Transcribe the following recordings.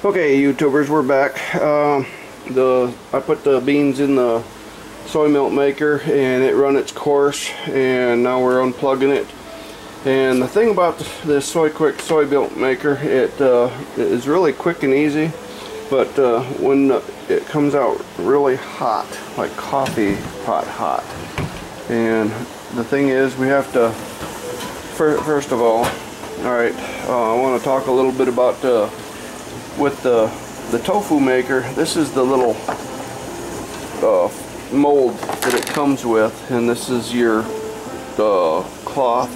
Okay, YouTubers, we're back. I put the beans in the soy milk maker and it run its course, and now we're unplugging it. And the thing about this quick soy milk maker, it is really quick and easy, but when it comes out really hot, like coffee pot hot, and the thing is, we have to first of all, alright, I want to talk a little bit about with the tofu maker. This is the little mold that it comes with, and this is your cloth.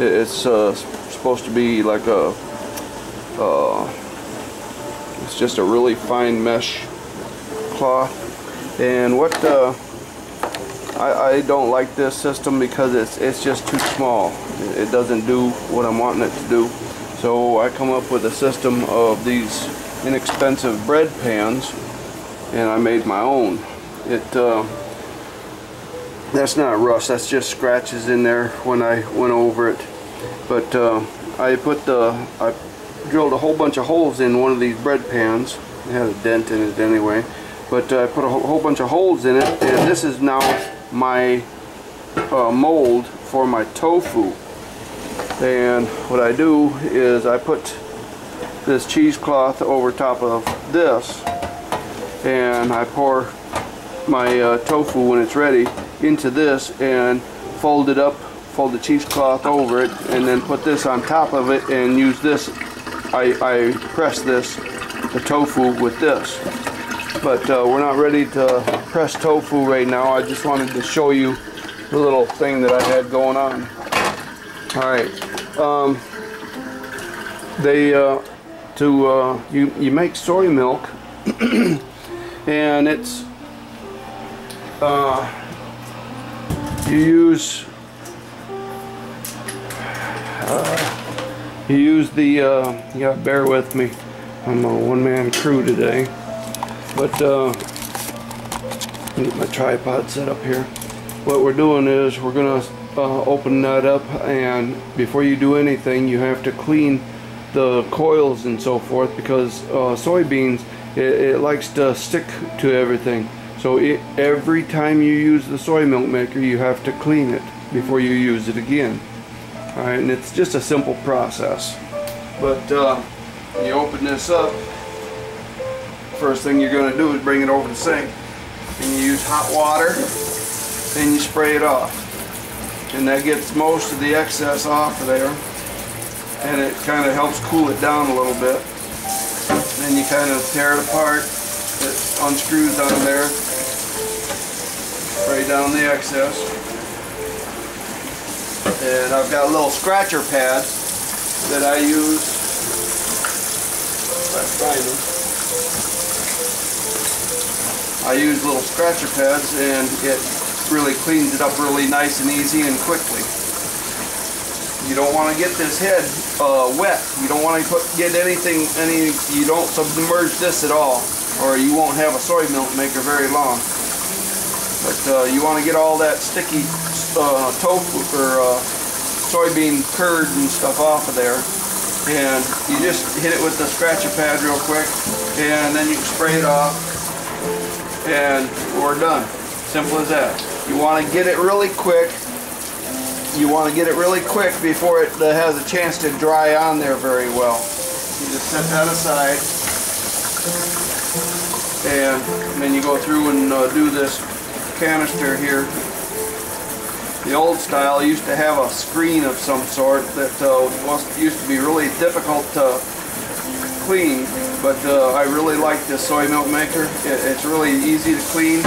It's supposed to be like a it's just a really fine mesh cloth. And what I don't like this system because it's just too small. It doesn't do what I'm wanting it to do. So I come up with a system of these inexpensive bread pans, and I made my own. That's not rust, that's just scratches in there when I went over it. But I drilled a whole bunch of holes in one of these bread pans. It had a dent in it anyway, but I put a whole bunch of holes in it, and this is now my mold for my tofu. And what I do is I put this cheesecloth over top of this, and I pour my tofu when it's ready into this and fold it up, fold the cheesecloth over it, and then put this on top of it and use this. I press the tofu with this. But we're not ready to press tofu right now. I just wanted to show you the little thing that I had going on. Alright, you make soy milk and it's you use the you gotta bear with me, I'm a one-man crew today, but get my tripod set up here. What we're doing is we're gonna open that up, and before you do anything you have to clean the coils and so forth, because soybeans, it likes to stick to everything. So every time you use the soy milk maker you have to clean it before you use it again. Alright, and it's just a simple process. But you open this up, first thing you're going to do is bring it over the sink, and you use hot water and you spray it off, and that gets most of the excess off of there, and it kind of helps cool it down a little bit. Then you kind of tear it apart, it unscrews on there, spray down the excess, and I've got a little scratcher pad that I use. Let's find them. I use little scratcher pads, and it really cleans it up really nice and easy and quickly. You don't want to get this head wet. You don't want to get anything, you don't submerge this at all, or you won't have a soy milk maker very long. But you want to get all that sticky tofu or soybean curd and stuff off of there, and you just hit it with the scratcher pad real quick, and then you can spray it off, and we're done. Simple as that. You want to get it really quick. You want to get it really quick before it has a chance to dry on there very well. You just set that aside, and then you go through and do this canister here. The old style used to have a screen of some sort that used to be really difficult to clean, but I really like this soy milk maker. It's really easy to clean.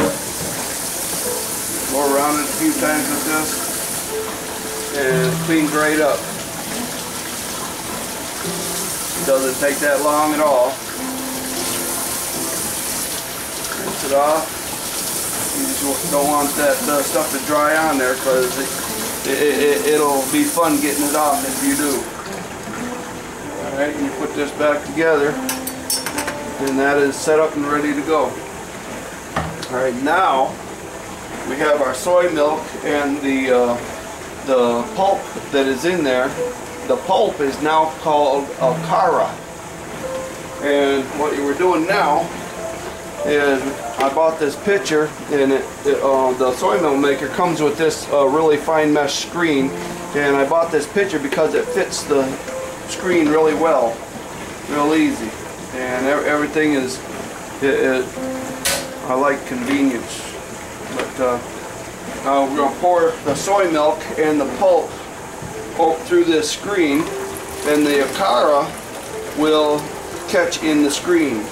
Go around it a few times with this, and it cleans right up. It doesn't take that long at all. Rinse it off. You just don't want that stuff to dry on there, because it'll be fun getting it off if you do. Alright, you put this back together, and that is set up and ready to go. Alright, now we have our soy milk and the pulp that is in there. The pulp is now called akara, And what you were doing now is I bought this pitcher, and the soy milk maker comes with this really fine mesh screen, and I bought this pitcher because it fits the screen really well, real easy, and everything is I like convenience. But now we're going to pour the soy milk and the pulp through this screen, and the acre will catch in the screen.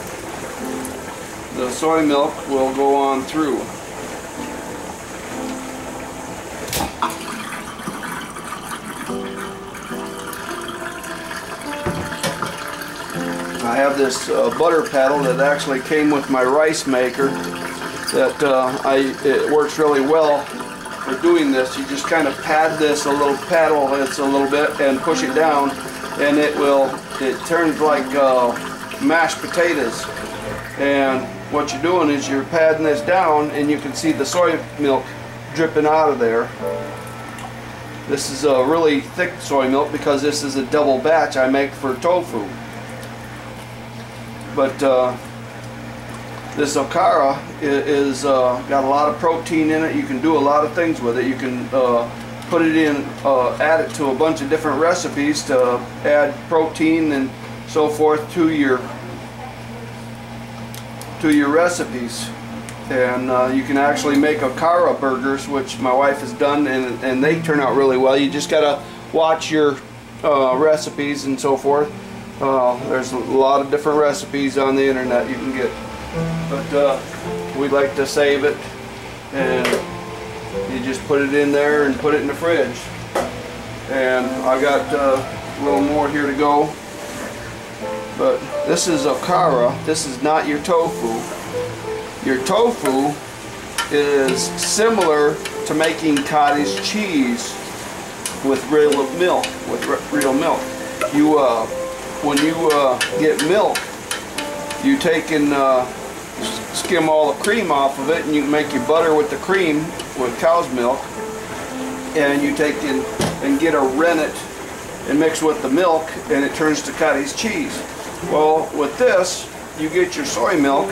The soy milk will go on through. I have this butter paddle that actually came with my rice maker that it works really well for doing this. You just kind of pad this paddle a little bit and push it down, and it turns like mashed potatoes. And what you're doing is you're padding this down, and you can see the soy milk dripping out of there. This is a really thick soy milk because this is a double batch I make for tofu. But this acre is got a lot of protein in it. You can do a lot of things with it. You can put it in, add it to a bunch of different recipes to add protein and so forth to your recipes. And you can actually make acre burgers, which my wife has done, and they turn out really well. You just gotta watch your recipes and so forth. There's a lot of different recipes on the internet you can get, but we like to save it, and you just put it in there and put it in the fridge. And I got a little more here to go, but this is acre. This is not your tofu. Your tofu is similar to making cottage cheese with real milk. When you get milk, you take and skim all the cream off of it, and you make your butter with the cream with cow's milk, and you take and get a rennet and mix with the milk, and it turns to cottage cheese. Well, with this, you get your soy milk,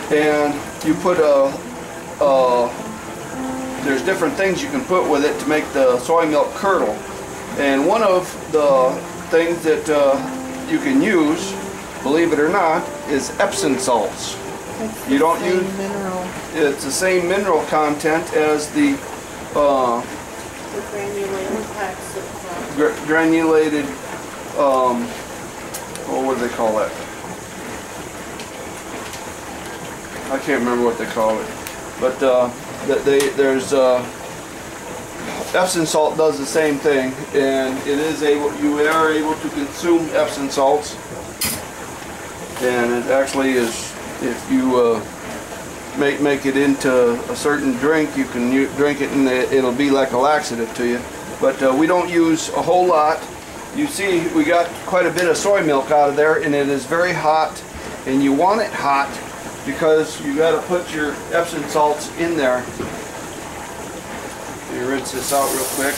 and you put there's different things you can put with it to make the soy milk curdle. And one of the things that you can use, believe it or not, is Epson salts. You don't use mineral. It's the same mineral content as the granulated packs of granulated. What do they call that? I can't remember what they call it, but there's Epson salt does the same thing, and you are able to consume Epson salts, and it actually is, if you make it into a certain drink, you can drink it and it'll be like a laxative to you. But we don't use a whole lot. You see, we got quite a bit of soy milk out of there, and it is very hot, and you want it hot because you got to put your Epsom salts in there. Let me rinse this out real quick.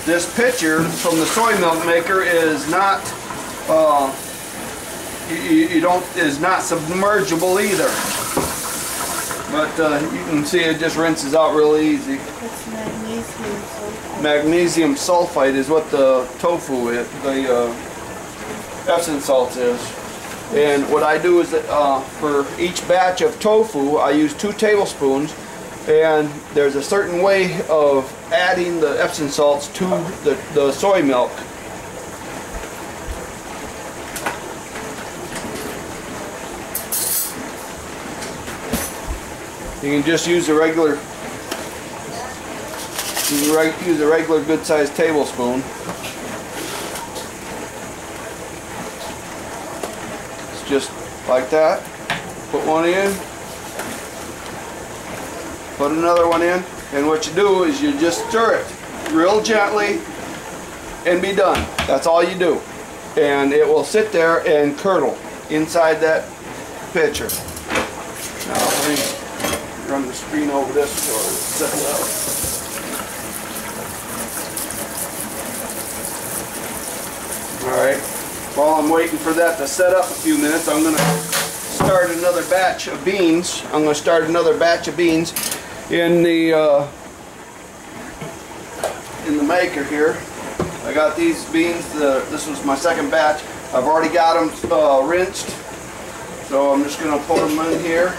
This pitcher from the soy milk maker is not is not submergible either. But you can see it just rinses out really easy. It's magnesium sulfite. Magnesium sulfite is what the tofu is, the Epsom salts is. And what I do is that for each batch of tofu, I use 2 tablespoons, and there's a certain way of adding the Epsom salts to the soy milk. You can just use a regular, good-sized tablespoon. It's just like that. Put one in, put another one in, and what you do is you just stir it real gently and be done. That's all you do. And it will sit there and curdle inside that pitcher. Now, let me run the screen over this so it'll set it out. While I'm waiting for that to set up a few minutes, I'm going to start another batch of beans. I'm going to start another batch of beans in the maker here. I got these beans. This was my second batch. I've already got them rinsed, so I'm just going to put them in here.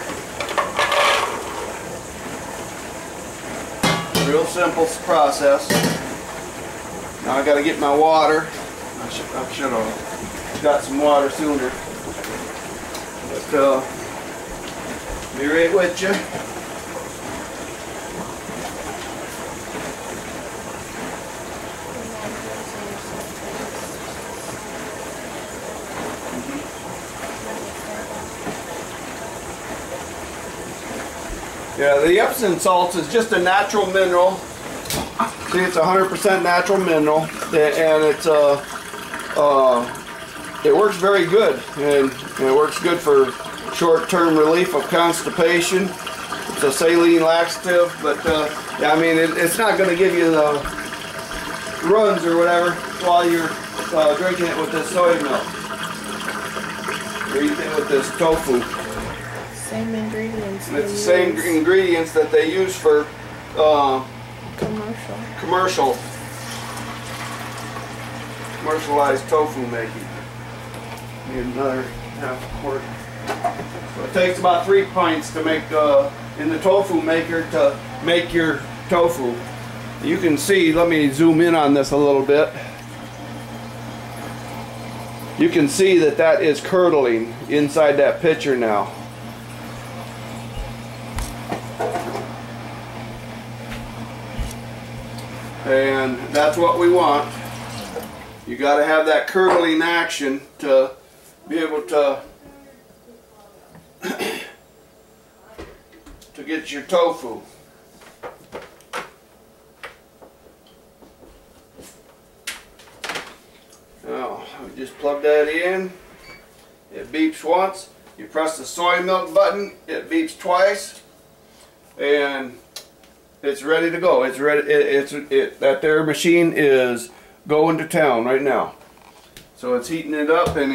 Real simple process. Now I got to get my water. I should have got some water sooner. But be right with you. Yeah, the Epson Salts is just a natural mineral. See, it's 100% natural mineral, and it's it works very good, and it works good for short-term relief of constipation. It's a saline laxative, but yeah, I mean, it's not going to give you the runs or whatever while you're drinking it with this soy milk or eating it with this tofu. Same ingredients. And it's the same ingredients that they use for commercialized tofu making. Need another half quart. So it takes about 3 pints to make in the tofu maker to make your tofu. You can see, let me zoom in on this a little bit. You can see that that is curdling inside that pitcher now. And that's what we want. You got to have that curdling action to be able to to get your tofu. Now, just plug that in. It beeps once. You press the soy milk button. It beeps twice, and it's ready to go. It's ready. That there machine is going to town right now. So it's heating it up, and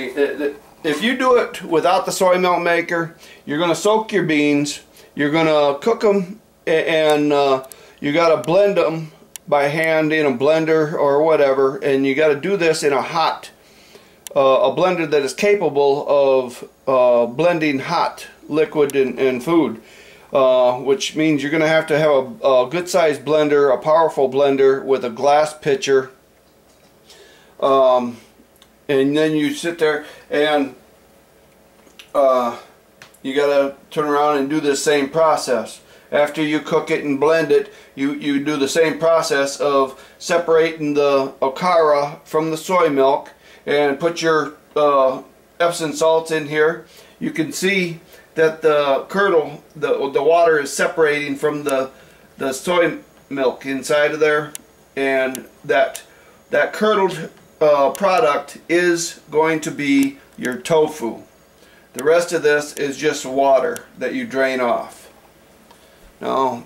if you do it without the soy milk maker, you're going to soak your beans. You're going to cook them, and you got to blend them by hand in a blender or whatever. And you got to do this in a hot, a blender that is capable of blending hot liquid and food. Which means you're going to have a good sized blender, a powerful blender with a glass pitcher, and then you sit there and you got to turn around and do the same process. After you cook it and blend it, you do the same process of separating the acre from the soy milk and put your Epson salts in here. You can see that the curdle, the water is separating from the soy milk inside of there, and that curdled product is going to be your tofu. The rest of this is just water that you drain off. Now,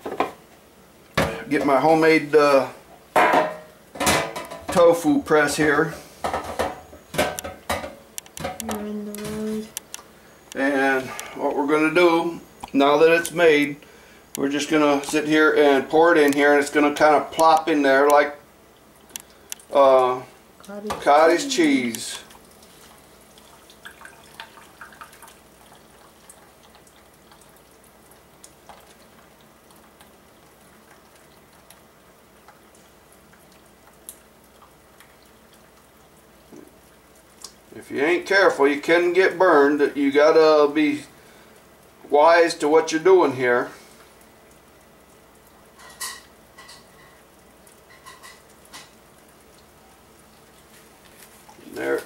get my homemade tofu press here. You're in the road. And what we're going to do, now that it's made, we're just going to sit here and pour it in here, and it's going to kind of plop in there like cottage cheese. If you ain't careful, you can get burned. You gotta be wise to what you're doing here. There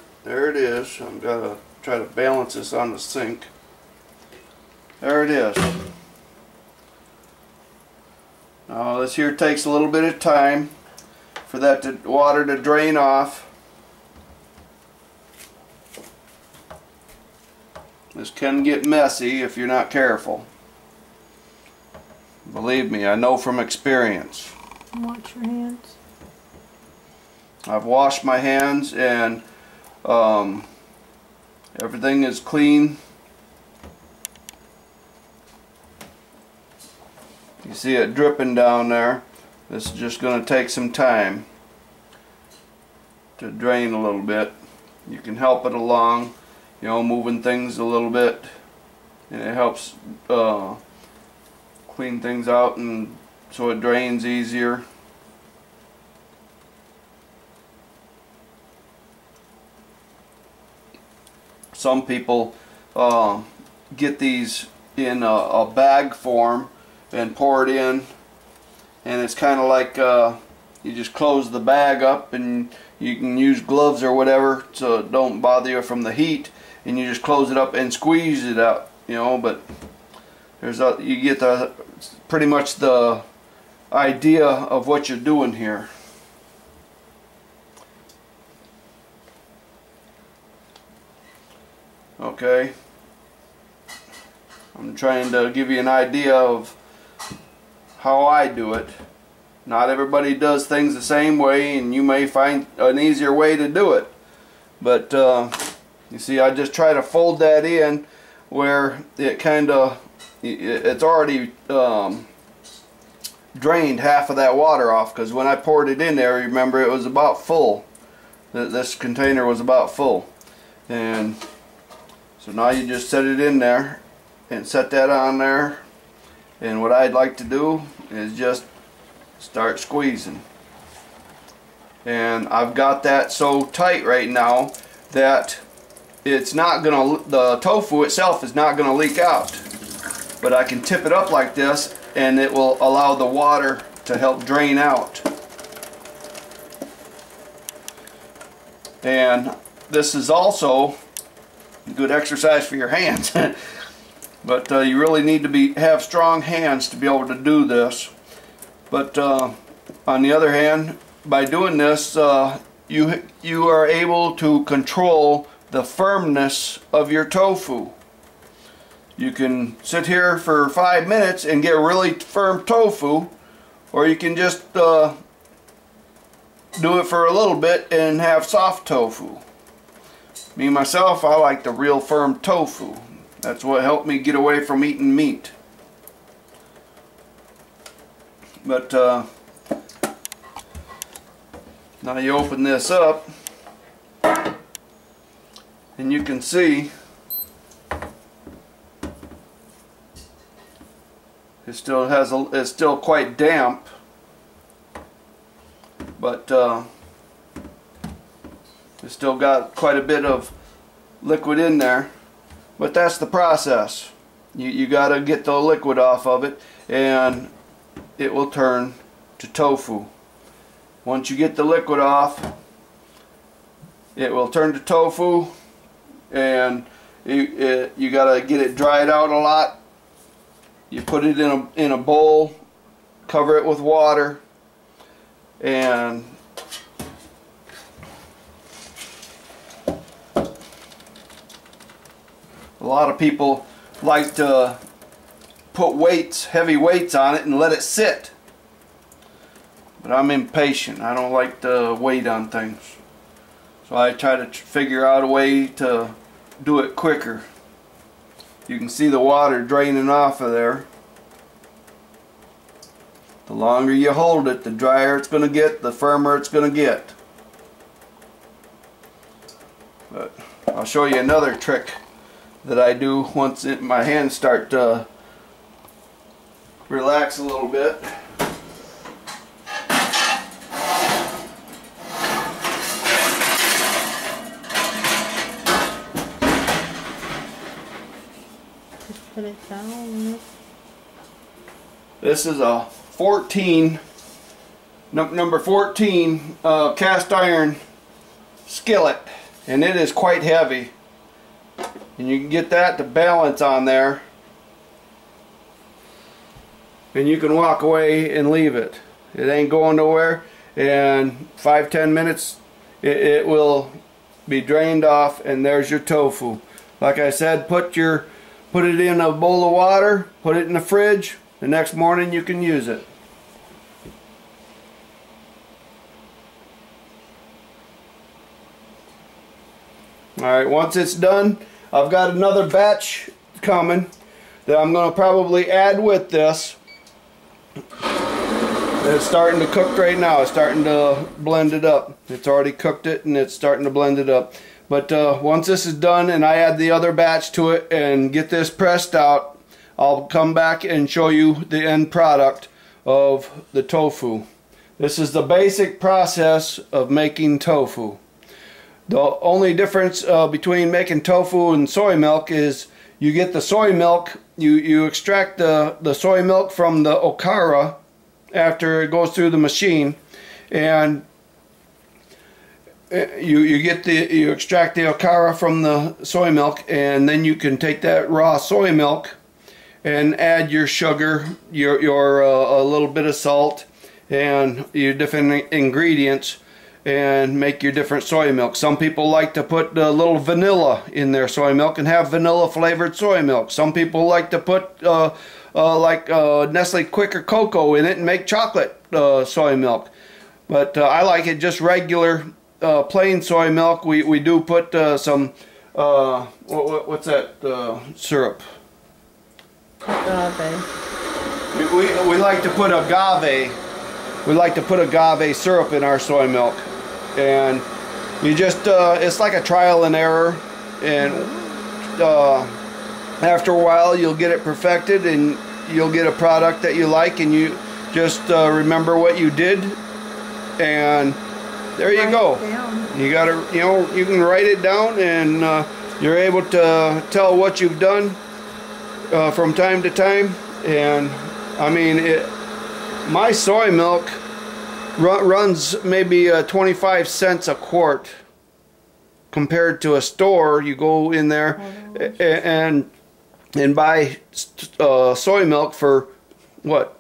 it is. I'm gonna try to balance this on the sink. There it is. Now this here takes a little bit of time for that water to drain off. This can get messy if you're not careful. Believe me, I know from experience. Wash your hands. I've washed my hands, and Everything is clean. You see it dripping down there. This is just going to take some time to drain a little bit. You can help it along, you know, moving things a little bit, and it helps clean things out, and so it drains easier. Some people get these in a bag form and pour it in, and it's kind of like you just close the bag up, and you can use gloves or whatever so it don't bother you from the heat, and you just close it up and squeeze it out, you know. But there's you get the pretty much the idea of what you're doing here. Okay, I'm trying to give you an idea of how I do it. Not everybody does things the same way, and you may find an easier way to do it. But you see, I just try to fold that in where it kind of, it's already drained half of that water off, because when I poured it in there, remember, it was about full. This container was about full. And so now you just set it in there and set that on there, and what I'd like to do is just start squeezing. And I've got that so tight right now that it's not gonna, the tofu itself is not gonna leak out, but I can tip it up like this and it will allow the water to help drain out. And this is also good exercise for your hands. But you really need to have strong hands to be able to do this. But on the other hand, by doing this, you are able to control the firmness of your tofu. You can sit here for 5 minutes and get really firm tofu, or you can just do it for a little bit and have soft tofu. Me myself, I like the real firm tofu. That's what helped me get away from eating meat. But now you open this up and you can see it's still quite damp, but it's still got quite a bit of liquid in there. But that's the process. You got to get the liquid off of it, and it will turn to tofu. Once you get the liquid off, it will turn to tofu, and you got to get it dried out a lot. You put it in a bowl, cover it with water, and a lot of people like to put heavy weights on it and let it sit. But I'm impatient. I don't like to wait on things. So I try to figure out a way to do it quicker. You can see the water draining off of there. The longer you hold it, the drier it's going to get, the firmer it's going to get. But I'll show you another trick that I do once my hands start to relax a little bit. Just put it down. This is a 14, number 14 cast iron skillet, and it is quite heavy. And you can get that to balance on there, and you can walk away and leave it. It ain't going nowhere, and 5-10 minutes it will be drained off, and there's your tofu. Like I said, put it in a bowl of water, put it in the fridge. The next morning you can use it. Alright, once it's done, I've got another batch coming that I'm going to probably add with this. It's starting to cook right now. It's starting to blend it up. It's already cooked it and it's starting to blend it up. But once this is done and I add the other batch to it and get this pressed out, I'll come back and show you the end product of the tofu. This is the basic process of making tofu. The only difference between making tofu and soy milk is you get the soy milk, you extract the soy milk from the okara after it goes through the machine, and you extract the okara from the soy milk, and then you can take that raw soy milk and add your sugar, your a little bit of salt, and your different ingredients, and make your different soy milk. Some people like to put a little vanilla in their soy milk and have vanilla flavored soy milk. Some people like to put Nestle Quaker Cocoa in it and make chocolate soy milk. But I like it just regular plain soy milk. We do put some what's that syrup? Agave. We like to put agave. We like to put agave syrup in our soy milk, and you just it's like a trial and error, and after a while you'll get it perfected and you'll get a product that you like, and you just remember what you did, and there you go. You gotta, you can write it down, and you're able to tell what you've done from time to time. And I mean, my soy milk runs maybe 25 cents a quart compared to a store. You go in there and buy soy milk for what,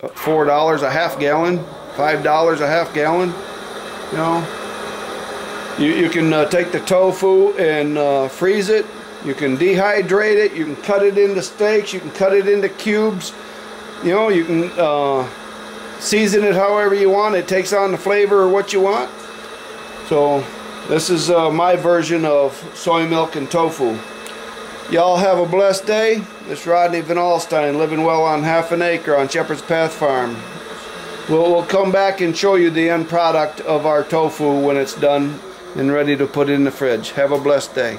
$4 a half gallon, $5 a half gallon. You can take the tofu and freeze it. You can dehydrate it. You can cut it into steaks. You can cut it into cubes. You can season it however you want. It takes on the flavor of what you want. So this is my version of soy milk and tofu. Y'all have a blessed day. This is Rodney VanAlstine, living well on half an acre on Shepherd's Path Farm. We'll come back and show you the end product of our tofu when it's done and ready to put in the fridge. Have a blessed day.